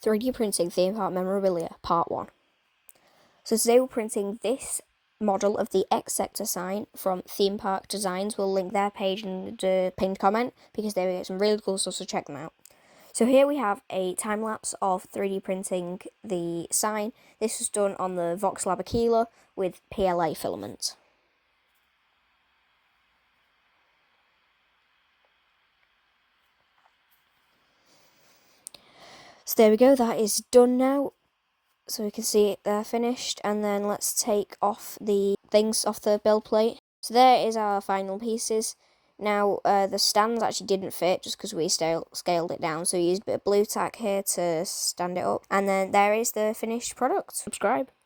3D printing theme park memorabilia, part 1. So today we're printing this model of the X sector sign from Theme Park Designs. We'll link their page in the pinned comment because they get some really cool stuff, so check them out. So here we have a time lapse of 3D printing the sign. This was done on the Voxlab Aquila with PLA filament. So there we go, that is done now. So we can see it there finished, and then let's take off the things off the build plate. So there is our final pieces. Now the stands actually didn't fit just because we scaled it down, so we used a bit of blue tack here to stand it up, and then there is the finished product. Subscribe.